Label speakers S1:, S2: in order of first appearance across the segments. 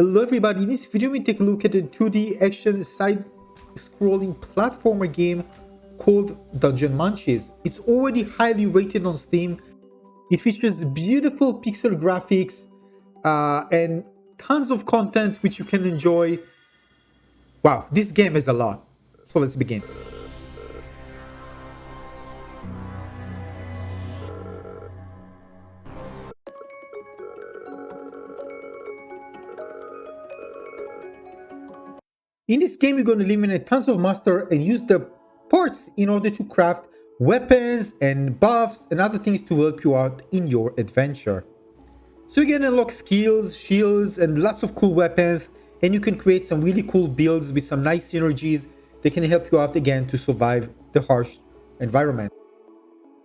S1: Hello everybody, in this video we take a look at a 2D action side-scrolling platformer game called Dungeons Munchies. It's already highly rated on Steam. It features beautiful pixel graphics and tons of content which you can enjoy. Wow, this game is a lot. So let's begin. In this game, you're going to eliminate tons of monsters and use the parts in order to craft weapons and buffs and other things to help you out in your adventure. So you're going to unlock skills, shields, and lots of cool weapons, and you can create some really cool builds with some nice synergies that can help you out again to survive the harsh environment.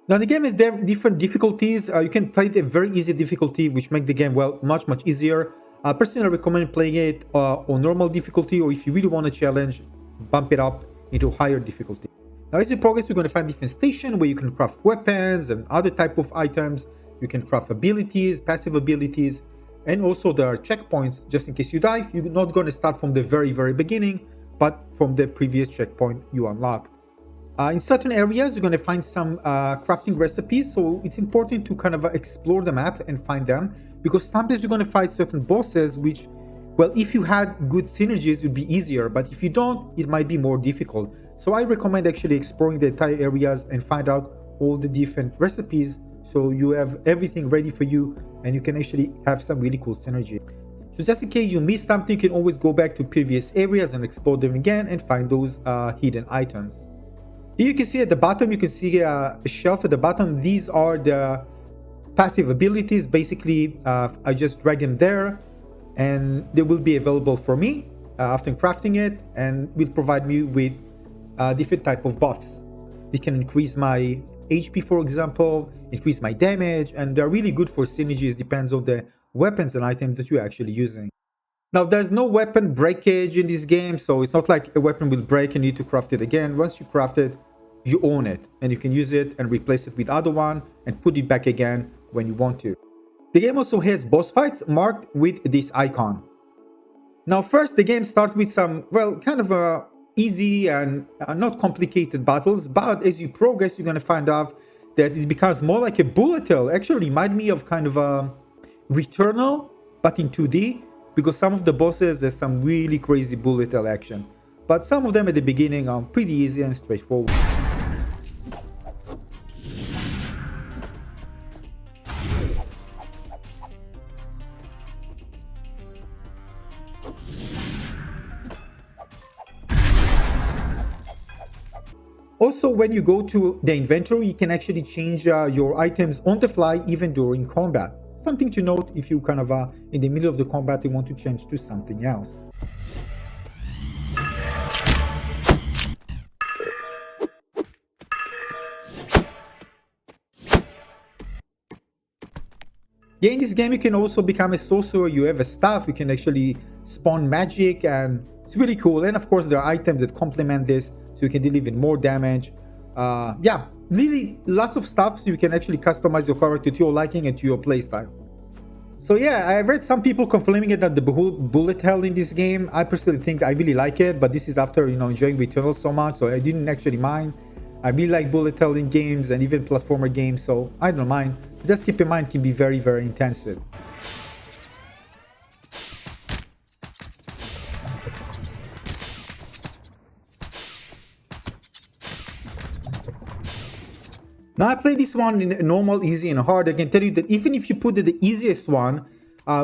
S1: Now the game has different difficulties. You can play it at a very easy difficulty, which make the game, well, much easier. Personally, I recommend playing it on normal difficulty, or if you really want a challenge, bump it up into higher difficulty. Now, as you progress, you're going to find different stations where you can craft weapons and other type of items. You can craft abilities, passive abilities, and also there are checkpoints just in case you die. You're not going to start from the very beginning, but from the previous checkpoint you unlocked. In certain areas, you're going to find some crafting recipes, so it's important to kind of explore the map and find them, because sometimes you're going to fight certain bosses which, well, if you had good synergies, it would be easier, but if you don't, it might be more difficult. So I recommend actually exploring the entire areas and find out all the different recipes so you have everything ready for you and you can actually have some really cool synergy. So just in case you miss something, you can always go back to previous areas and explore them again and find those hidden items. Here you can see at the bottom, you can see a shelf at the bottom. These are the passive abilities. Basically, I just drag them there and they will be available for me after crafting it, and will provide me with different type of buffs. They can increase my HP, for example, increase my damage, and they're really good for synergies. Depends on the weapons and items that you're actually using. Now, there's no weapon breakage in this game, so it's not like a weapon will break and you need to craft it again. Once you craft it, you own it and you can use it and replace it with other one and put it back again when you want to. The game also has boss fights marked with this icon. Now first, the game starts with some, well, kind of easy and not complicated battles, but as you progress, you're going to find out that it becomes more like a bullet hell. Actually remind me of kind of a Returnal, but in 2D, because some of the bosses, there's some really crazy bullet hell action, but some of them at the beginning are pretty easy and straightforward. Also, when you go to the inventory, you can actually change your items on the fly even during combat. Something to note if you kind of in the middle of the combat you want to change to something else. Yeah, in this game you can also become a sorcerer. You have a staff, you can actually spawn magic, and it's really cool. And of course there are items that complement this, so you can deal even more damage. Yeah, really lots of stuff, so you can actually customize your character to your liking and to your playstyle. So yeah, I've read some people complaining that the bullet hell in this game. I personally think I really like it, but this is after, you know, enjoying Returnal so much, so I didn't actually mind. I really like bullet hell in games and even platformer games, so I don't mind. Just keep in mind, it can be very intensive. Now I played this one in normal, easy, and hard. I can tell you that even if you put the easiest one,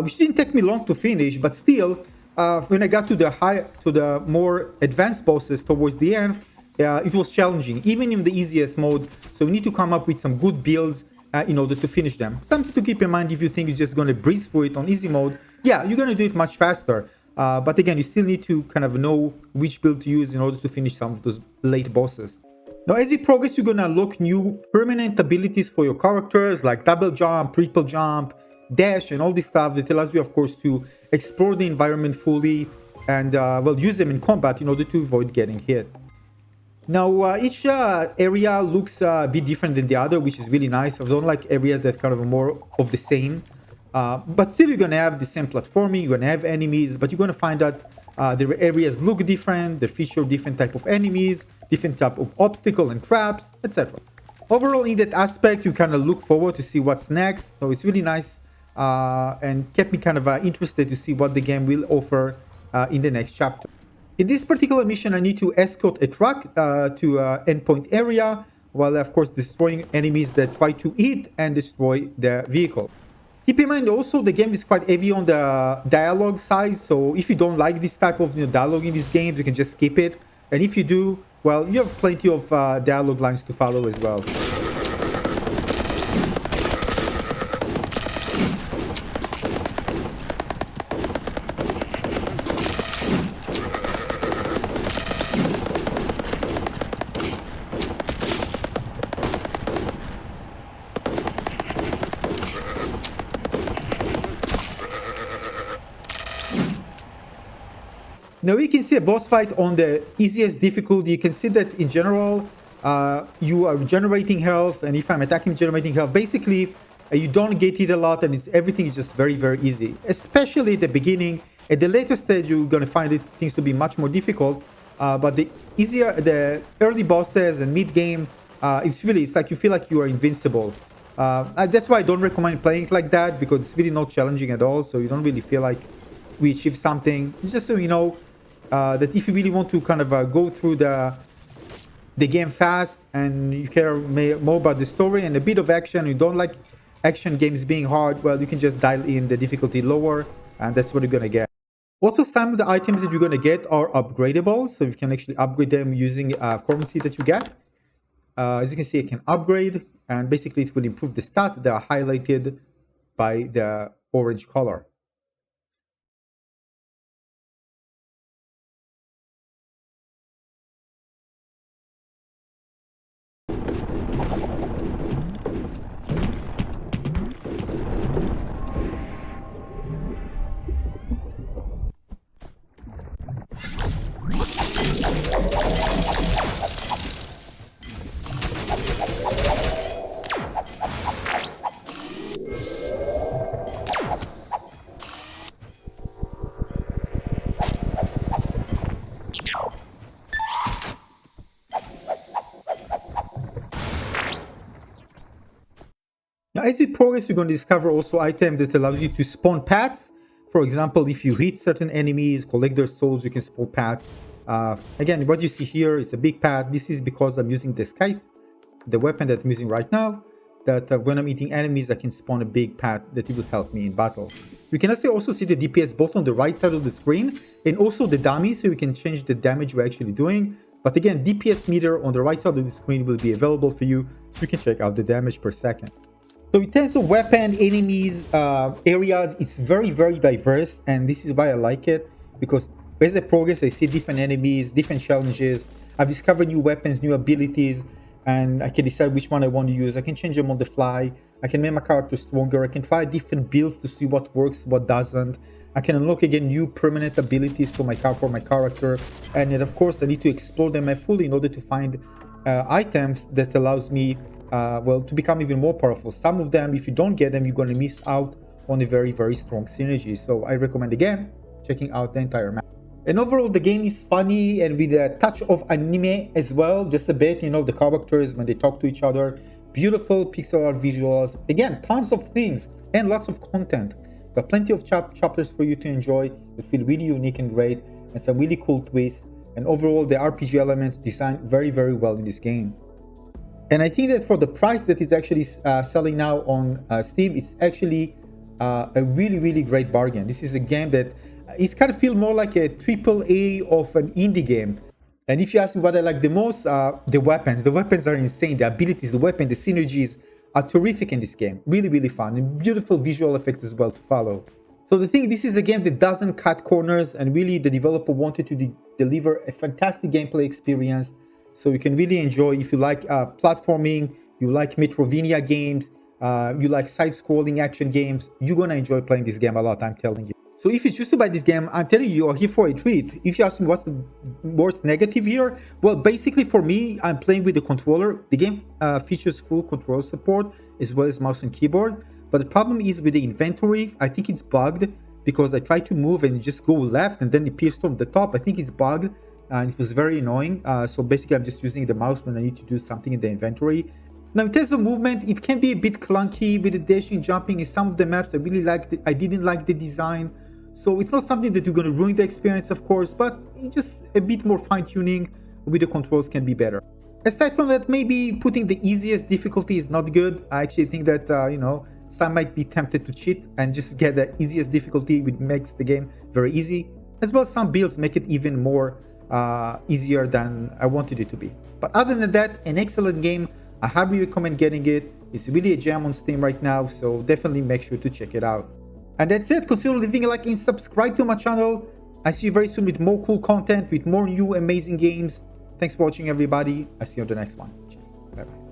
S1: which didn't take me long to finish, but still, when I got to the more advanced bosses towards the end, it was challenging, even in the easiest mode. So we need to come up with some good builds in order to finish them. Something to keep in mind if you think you're just going to breeze through it on easy mode. Yeah, you're going to do it much faster. But again, you still need to kind of know which build to use in order to finish some of those late bosses. Now, as you progress, you're going to unlock new permanent abilities for your characters, like double jump, triple jump, dash, and all this stuff that allows you, of course, to explore the environment fully and, well, use them in combat in order to avoid getting hit. Now, each area looks a bit different than the other, which is really nice. I don't like areas that kind of are more of the same. But still, you're gonna have the same platforming, you're gonna have enemies, but you're gonna find that the areas look different, they feature different type of enemies, different type of obstacles and traps, etc. Overall, in that aspect, you kind of look forward to see what's next, so it's really nice and kept me kind of interested to see what the game will offer in the next chapter. In this particular mission, I need to escort a truck to an endpoint area, while of course destroying enemies that try to hit and destroy the vehicle. Keep in mind also the game is quite heavy on the dialogue side, so if you don't like this type of dialogue in these games, you can just skip it. And if you do, well, you have plenty of dialogue lines to follow as well. Now you can see a boss fight on the easiest difficulty. You can see that in general, you are generating health, and if I'm attacking generating health, basically you don't get it a lot, and everything is just very, very easy. Especially at the beginning. At the later stage, you're gonna find things to be much more difficult. But the early bosses and mid game, it's like you feel like you are invincible. That's why I don't recommend playing it like that, because it's really not challenging at all. So you don't really feel like we achieve something. Just so you know. That if you really want to kind of go through the game fast and you care more about the story and a bit of action, you don't like action games being hard, well, you can just dial in the difficulty lower, and that's what you're gonna get. Also, some of the items that you're gonna get are upgradable, so you can actually upgrade them using currency that you get. As you can see, I can upgrade, and basically it will improve the stats that are highlighted by the orange color. Now, as you progress, you're going to discover also items that allows you to spawn pets. For example, if you hit certain enemies, collect their souls, you can spawn pets. Again, what you see here is a big pet. This is because I'm using the scythe, the weapon that I'm using right now, that when I'm eating enemies, I can spawn a big pet that will help me in battle. You can also see the DPS both on the right side of the screen and also the dummy, so you can change the damage we're actually doing. But again, DPS meter on the right side of the screen will be available for you, so you can check out the damage per second. So in terms of weapon, enemies, areas, it's very, very diverse, and this is why I like it, because as I progress, I see different enemies, different challenges. I've discovered new weapons, new abilities, and I can decide which one I want to use. I can change them on the fly. I can make my character stronger. I can try different builds to see what works, what doesn't. I can unlock again new permanent abilities for my character, and then of course I need to explore them fully in order to find items that allows me well, to become even more powerful. Some of them, if you don't get them, you're going to miss out on a very, very strong synergy. So I recommend, again, checking out the entire map. And overall, the game is funny and with a touch of anime as well, just a bit, the characters when they talk to each other. Beautiful pixel art visuals. Again, tons of things and lots of content. There are plenty of chapters for you to enjoy that feel really unique and great, and some really cool twists. And overall, the RPG elements designed very, very well in this game. And I think that for the price that is actually selling now on Steam, it's actually a really, really great bargain. This is a game that is kind of feel more like a AAA of an indie game. And if you ask me what I like the most, the weapons. The weapons are insane. The abilities, the weapon, the synergies are terrific in this game. Really, really fun. And beautiful visual effects as well to follow. So the thing, this is a game that doesn't cut corners, and really the developer wanted to deliver a fantastic gameplay experience. So you can really enjoy, if you like platforming, you like Metroidvania games, you like side-scrolling action games, you're gonna enjoy playing this game a lot, I'm telling you. So if you choose to buy this game, I'm telling you, you're here for a treat. If you ask me what's the worst negative here, well, basically for me, I'm playing with the controller. The game features full control support as well as mouse and keyboard. But the problem is with the inventory, I think it's bugged because I tried to move and just go left and then it appears from the top. I think it's bugged and it was very annoying. So basically I'm just using the mouse when I need to do something in the inventory. Now in terms of movement, it can be a bit clunky with the dashing, jumping in some of the maps. I didn't like the design. So it's not something that you're going to ruin the experience, of course, but just a bit more fine-tuning with the controls can be better. Aside from that, maybe putting the easiest difficulty is not good. I actually think that, some might be tempted to cheat and just get the easiest difficulty, which makes the game very easy. As well as some builds make it even more easier than I wanted it to be. But other than that, an excellent game. I highly recommend getting it. It's really a jam on Steam right now, so definitely make sure to check it out. And that's it. Consider leaving a like and subscribe to my channel. I see you very soon with more cool content, with more new amazing games. Thanks for watching, everybody. I'll see you on the next one. Cheers. Bye bye.